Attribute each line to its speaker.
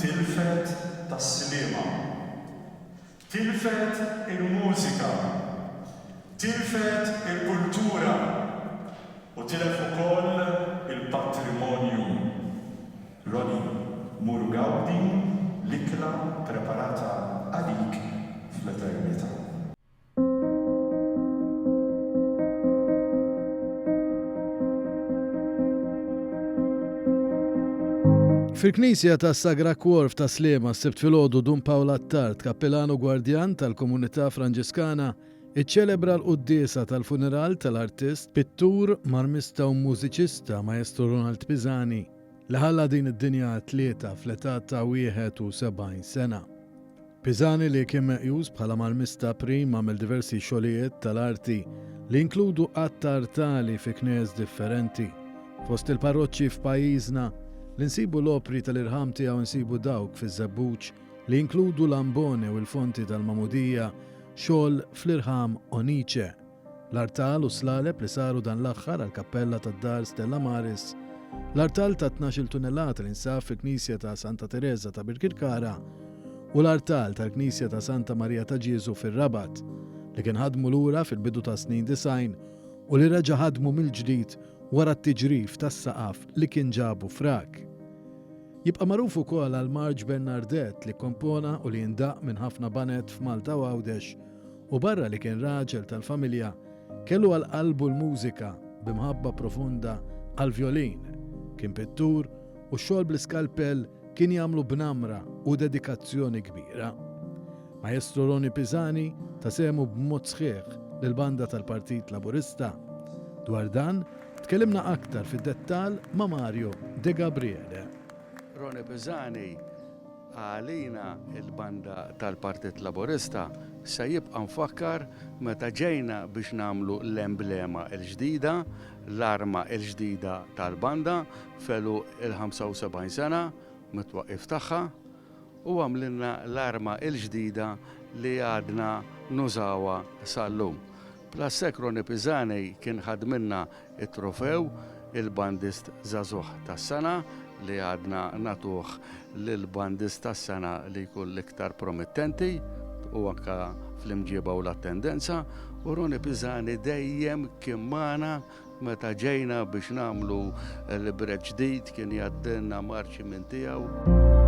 Speaker 1: tilfet tas-silema, tilfet il-mużika, tilfet il-kultura u tilef ukoll il-patrimonju. Ronnie, muru gawdi l-ikla preparata għalik fl-eternità.
Speaker 2: Fil-Knisja ta' Sagra Kworf ta' Slema s-sibt filgħodu Dun Pawla Tart, kappellanu gwardjan tal-komunità Franġiskana, iċċelebra l-quddiesa tal-funeral tal-artist, pittur, marmista u mużiċista Maestro Ronald Pisani li ħalla din id-dinja atleta fl-età ta' 71 sena. Pisani li kien meqjus bħala marmista prim għamel diversi xogħlijiet tal-arti li inkludu qatt artali fi knies differenti. Fost il-parroċċi f'pajjiżna li nsibu l-opri tal-irħam tiegħu nsibu dawk fiż-żebbuġ li inkludu l-ambone u l-fonti tal-Mamudija, xogħol fl-irħam Onice, l-artal u slaleb li saru dan l-aħħar għall-kappella tad-dar Stella Maris, l-artal ta' 12 tunnellata li nsab fil-Knisja ta' Santa Teresa ta' Birkirkara u l-artal tal-Knisja ta' Santa Marija ta' Ġiesu fir-Rabat li kien ħadmu lura fil-bidu ta' snin 90 u li reġa' ħadmu mill-ġdid wara t-tiġrif tas-saqaf li kien ġabu frak. Jibqa' magħruf ukoll għal Marge Bernardet li kompona u li jindaq minn ħafna banet f'Malta u Għawdex u barra li kien raġel tal-familja kellu għal qalbu l-mużika b'imħabba profunda għal violin. Kien pittur u x-xogħol bl-iskalpell kien jagħmlu b'namra u dedikazzjoni kbira. Maestro Ronnie Pisani tasemu b'mod sħiħ lill-banda tal-Partit Laburista. Dwar dan tkellimna aktar fid-dettall ma' Mario De Gabriele.
Speaker 3: Ronnie Pisani għalina il-banda tal-Partit Laburista se jibqa' nfakkar meta ġejna biex nagħmlu l-emblema l-ġdida, l-arma l-ġdida tal-banda felu il-75 sena mitwaqqif tagħha u għamlilna l-arma l-ġdida li għadna nużawha sal-lum. Plassek Ronnie Pisani kien ħadminna it-trofew il-bandist Żagħżugħ tas-sena li għadna natuh lill-bandist tas-sena li jkun l-iktar promettenti u anke fl-imġiba u l-attendenza u Ronnie Pisani dejjem kien magħna meta ġejna biex nagħmlu l-bret ġdid kien jgħaddilna marċi minn tiegħu.